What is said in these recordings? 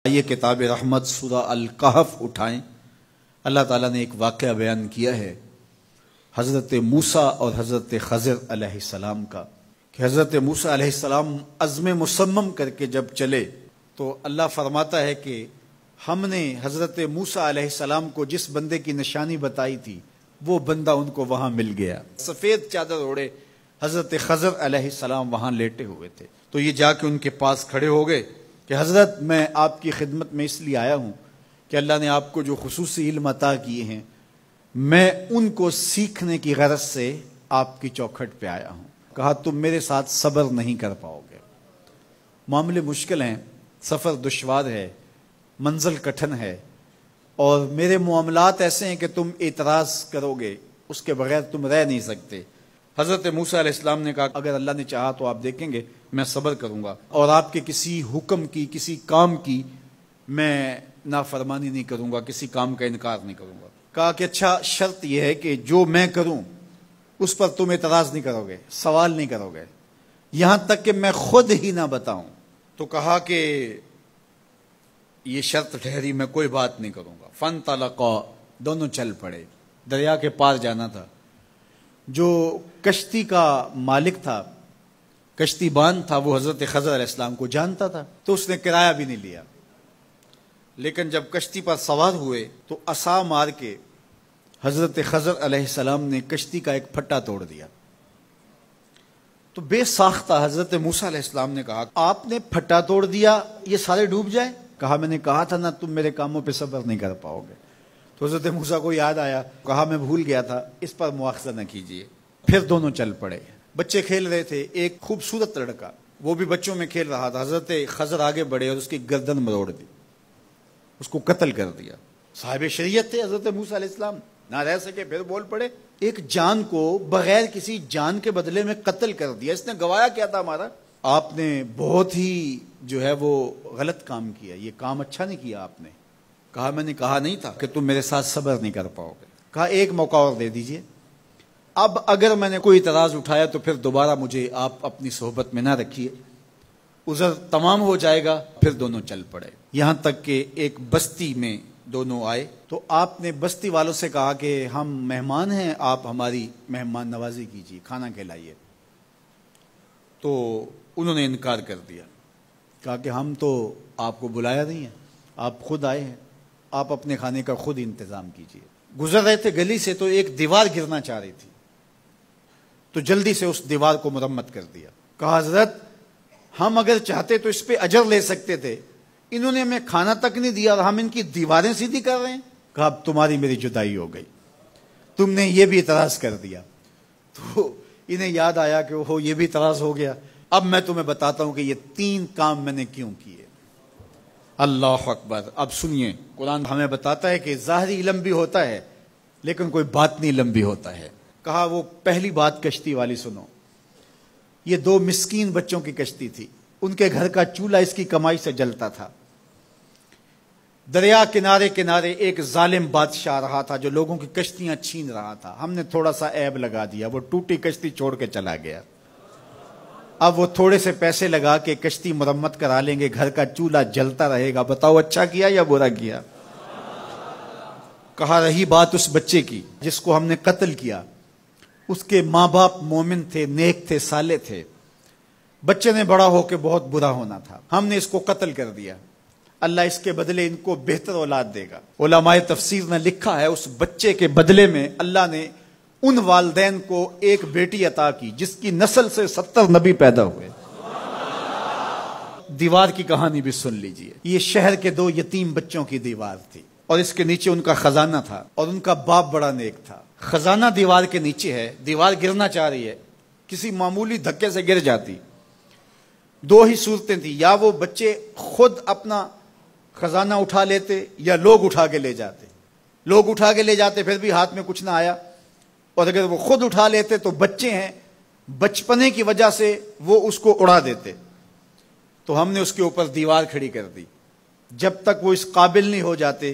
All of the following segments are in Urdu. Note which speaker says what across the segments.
Speaker 1: یہ کتاب رحمت سورہ الکہف اٹھائیں۔ اللہ تعالیٰ نے ایک واقعہ بیان کیا ہے حضرت موسیٰ اور حضرت خضر علیہ السلام کا، کہ حضرت موسیٰ علیہ السلام عزم مصمم کر کے جب چلے تو اللہ فرماتا ہے کہ ہم نے حضرت موسیٰ علیہ السلام کو جس بندے کی نشانی بتائی تھی وہ بندہ ان کو وہاں مل گیا۔ سفید چادر اوڑے حضرت خضر علیہ السلام وہاں لیٹے ہوئے تھے، تو یہ جا کے ان کے پاس کھڑے ہو گئے کہ حضرت میں آپ کی خدمت میں اس لیے آیا ہوں کہ اللہ نے آپ کو جو خصوصی علم عطا کیے ہیں میں ان کو سیکھنے کی غرض سے آپ کی چوکھٹ پہ آیا ہوں۔ کہا تم میرے ساتھ صبر نہیں کر پاؤ گے، معاملے مشکل ہیں، سفر دشوار ہے، منزل کٹھن ہے، اور میرے معاملات ایسے ہیں کہ تم اعتراض کرو گے، اس کے بغیر تم رہ نہیں سکتے۔ حضرت موسیٰ علیہ السلام نے کہا اگر اللہ نے چاہا تو آپ دیکھیں گے میں صبر کروں گا، اور آپ کے کسی حکم کی کسی کام کی میں نافرمانی نہیں کروں گا، کسی کام کا انکار نہیں کروں گا۔ کہا کہ اچھا شرط یہ ہے کہ جو میں کروں اس پر تم اعتراض نہیں کرو گے، سوال نہیں کرو گے، یہاں تک کہ میں خود ہی نہ بتاؤں۔ تو کہا کہ یہ شرط ٹھہری، میں کوئی بات نہیں کروں گا۔ فانطلقا، دونوں چل پڑے، دریا کے پار جانا تھا۔ جو کشتی کا مالک تھا، کشتی بان تھا، وہ حضرت خضر علیہ السلام کو جانتا تھا، تو اس نے کرایہ بھی نہیں لیا، لیکن جب کشتی پر سوار ہوئے تو عصا مار کے حضرت خضر علیہ السلام نے کشتی کا ایک پھٹا توڑ دیا۔ تو بے ساختہ حضرت موسیٰ علیہ السلام نے کہا آپ نے پھٹا توڑ دیا، یہ سارے ڈوب جائیں؟ کہا میں نے کہا تھا نا تم میرے کاموں پہ صبر نہیں کر پاؤ گے۔ تو حضرت موسیٰ کو یاد آیا، کہا میں بھول گیا تھا، اس پر مواخذہ نہ کیجیے۔ پھر دونوں چل پڑے، بچے کھیل رہے تھے، ایک خوبصورت لڑکا وہ بھی بچوں میں کھیل رہا تھا، حضرت خضر آگے بڑھے اور اس کی گردن مروڑ دی، اس کو قتل کر دیا۔ صاحب شریعت تھے حضرت موسیٰ علیہ السلام، نہ رہ سکے، پھر بول پڑے ایک جان کو بغیر کسی جان کے بدلے میں قتل کر دیا، اس نے گوایا کیا تھا ہمارا؟ آپ نے بہت ہی جو ہے وہ غلط کام کیا، یہ کام اچھا نہیں کیا آپ نے۔ کہا میں نے کہا نہیں تھا کہ تم میرے ساتھ صبر نہیں کر پاؤ گے۔ کہا ایک موقع اور دے دیجئے، اب اگر میں نے کوئی اعتراض اٹھایا تو پھر دوبارہ مجھے آپ اپنی صحبت میں نہ رکھیے، عذر تمام ہو جائے گا۔ پھر دونوں چل پڑے، یہاں تک کہ ایک بستی میں دونوں آئے تو آپ نے بستی والوں سے کہا کہ ہم مہمان ہیں، آپ ہماری مہمان نوازی کیجیے، کھانا کھلائیے۔ تو انہوں نے انکار کر دیا، کہا کہ ہم تو آپ کو بلایا نہیں ہے، آپ خود آئے ہیں، آپ اپنے کھانے کا خود انتظام کیجیے۔ گزر رہے تھے گلی سے تو ایک دیوار گرنا چاہ رہی تھی، تو جلدی سے اس دیوار کو مرمت کر دیا۔ کہا حضرت ہم اگر چاہتے تو اس پہ اجر لے سکتے تھے، انہوں نے ہمیں کھانا تک نہیں دیا اور ہم ان کی دیواریں سیدھی کر رہے ہیں۔ کہا اب تمہاری میری جدائی ہو گئی، تم نے یہ بھی اعتراض کر دیا۔ تو انہیں یاد آیا کہ وہ یہ بھی اعتراض ہو گیا، اب میں تمہیں بتاتا ہوں کہ یہ 3 کام میں نے کیوں کیے۔ اللہ اکبر۔ اب سنیے، قرآن ہمیں بتاتا ہے کہ ظاہری علم بھی ہوتا ہے لیکن کوئی باطنی علم بھی ہوتا ہے۔ کہا وہ پہلی بات کشتی والی سنو، یہ 2 مسکین بچوں کی کشتی تھی، ان کے گھر کا چولہا اس کی کمائی سے جلتا تھا۔ دریا کنارے کنارے ایک ظالم بادشاہ رہا تھا جو لوگوں کی کشتیاں چھین رہا تھا، ہم نے تھوڑا سا عیب لگا دیا، وہ ٹوٹی کشتی چھوڑ کے چلا گیا۔ اب وہ تھوڑے سے پیسے لگا کے کشتی مرمت کرا لیں گے، گھر کا چولہا جلتا رہے گا، بتاؤ اچھا کیا یا برا کیا؟ کہا رہی بات اس بچے کی جس کو ہم نے قتل کیا، اس کے ماں باپ مومن تھے، نیک تھے، صالح تھے، بچے نے بڑا ہو کے بہت برا ہونا تھا، ہم نے اس کو قتل کر دیا، اللہ اس کے بدلے ان کو بہتر اولاد دے گا۔ علماء تفسیر نے لکھا ہے اس بچے کے بدلے میں اللہ نے ان والدین کو ایک بیٹی عطا کی جس کی نسل سے 70 نبی پیدا ہوئے۔ دیوار کی کہانی بھی سن لیجئے، یہ شہر کے 2 یتیم بچوں کی دیوار تھی اور اس کے نیچے ان کا خزانہ تھا اور ان کا باپ بڑا نیک تھا۔ خزانہ دیوار کے نیچے ہے، دیوار گرنا چاہ رہی ہے، کسی معمولی دھکے سے گر جاتی۔ 2 ہی صورتیں تھیں، یا وہ بچے خود اپنا خزانہ اٹھا لیتے یا لوگ اٹھا کے لے جاتے۔ لوگ اٹھا کے لے جاتے پھر بھی ہاتھ میں کچھ نہ آیا، اور اگر وہ خود اٹھا لیتے تو بچے ہیں، بچپنے کی وجہ سے وہ اس کو اڑا دیتے۔ تو ہم نے اس کے اوپر دیوار کھڑی کر دی، جب تک وہ اس قابل نہیں ہو جاتے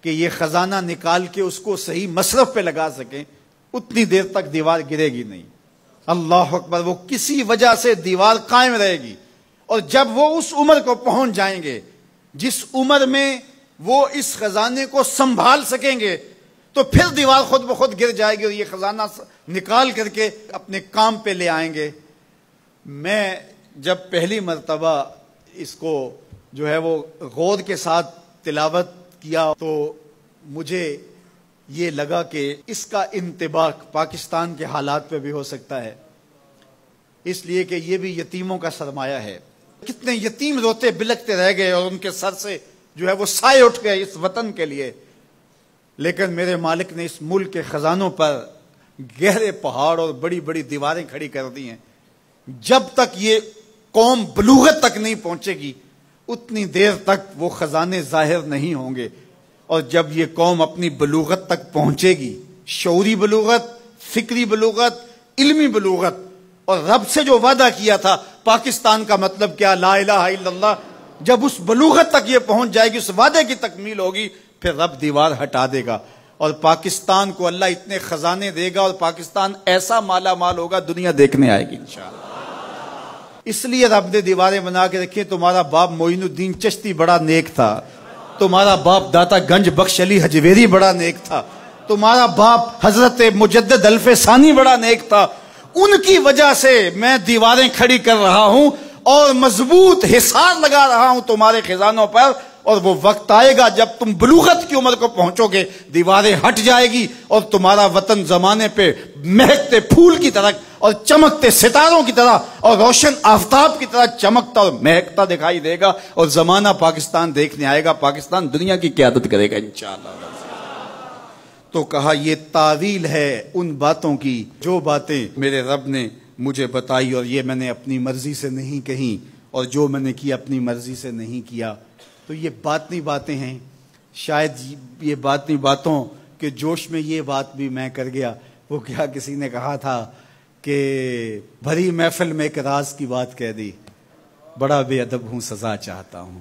Speaker 1: کہ یہ خزانہ نکال کے اس کو صحیح مصرف پہ لگا سکیں، اتنی دیر تک دیوار گرے گی نہیں۔ اللہ اکبر۔ وہ کسی وجہ سے دیوار قائم رہے گی، اور جب وہ اس عمر کو پہنچ جائیں گے جس عمر میں وہ اس خزانے کو سنبھال سکیں گے تو پھر دیوار خود بخود گر جائے گی اور یہ خزانہ نکال کر کے اپنے کام پہ لے آئیں گے۔ میں جب پہلی مرتبہ اس کو جو ہے وہ غور کے ساتھ تلاوت کیا تو مجھے یہ لگا کہ اس کا انطباق پاکستان کے حالات پہ بھی ہو سکتا ہے، اس لیے کہ یہ بھی یتیموں کا سرمایہ ہے۔ کتنے یتیم روتے بلکتے رہ گئے اور ان کے سر سے جو ہے وہ سائے اٹھ گئے اس وطن کے لیے، لیکن میرے مالک نے اس ملک کے خزانوں پر گہرے پہاڑ اور بڑی بڑی دیواریں کھڑی کر دی ہیں۔ جب تک یہ قوم بلوغت تک نہیں پہنچے گی اتنی دیر تک وہ خزانے ظاہر نہیں ہوں گے، اور جب یہ قوم اپنی بلوغت تک پہنچے گی، شعوری بلوغت، فکری بلوغت، علمی بلوغت، اور رب سے جو وعدہ کیا تھا پاکستان کا مطلب کیا، لا الہ الا اللہ، جب اس بلوغت تک یہ پہنچ جائے گی، اس وعدے کی تکمیل ہوگی، پھر رب دیوار ہٹا دے گا اور پاکستان کو اللہ اتنے خزانے دے گا اور پاکستان ایسا مالا مال ہوگا دنیا دیکھنے آئے گی انشاءاللہ۔ اس لیے رب نے دیواریں بنا کے رکھی۔ تمہارا باپ معین الدین چشتی بڑا نیک تھا، تمہارا باپ داتا گنج بخش علی حجویری بڑا نیک تھا، تمہارا باپ حضرت مجدد الف ثانی بڑا نیک تھا، ان کی وجہ سے میں دیواریں کھڑی کر رہا ہوں اور مضبوط حصار لگا رہا ہوں تمہارے خزانوں پر، اور وہ وقت آئے گا جب تم بلوغت کی عمر کو پہنچو گے دیواریں ہٹ جائے گی اور تمہارا وطن زمانے پہ مہکتے پھول کی طرح اور چمکتے ستاروں کی طرح اور روشن آفتاب کی طرح چمکتا اور مہکتا دکھائی دے گا، اور زمانہ پاکستان دیکھنے آئے گا، پاکستان دنیا کی قیادت کرے گا انشاءاللہ۔ تو کہا یہ تعویل ہے ان باتوں کی جو باتیں میرے رب نے مجھے بتائی، اور یہ میں نے اپنی مرضی سے نہیں کہی، اور جو میں نے کیا اپنی مرضی سے نہیں کیا۔ تو یہ باطنی باتیں ہیں، شاید یہ باطنی باتوں کے جوش میں یہ بات بھی میں کر گیا۔ وہ کیا کسی نے کہا تھا کہ بھری محفل میں ایک راز کی بات کہہ دی، بڑا بے ادب ہوں سزا چاہتا ہوں۔